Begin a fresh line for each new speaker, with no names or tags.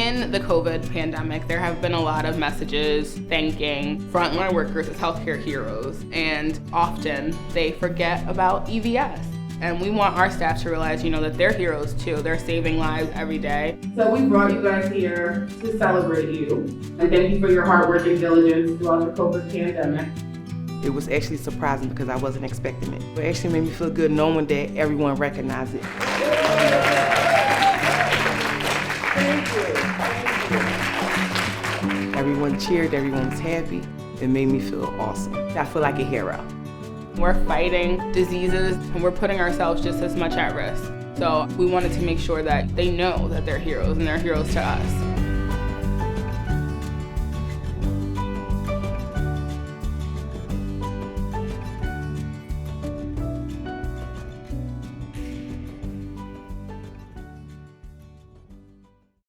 In the COVID pandemic, there have been a lot of messages thanking frontline workers as healthcare heroes, and often they forget about EVS. And we want our staff to realize, that they're heroes too. They're saving lives every day. So we brought you guys here to celebrate you and thank you for your hard work and diligence throughout the COVID pandemic.
It was actually surprising because I wasn't expecting it. It actually made me feel good knowing that everyone recognized it.
Thank you.
Everyone cheered, everyone was happy. It made me feel awesome. I feel like a hero.
We're fighting diseases and we're putting ourselves just as much at risk. So we wanted to make sure that they know that they're heroes and they're heroes to us.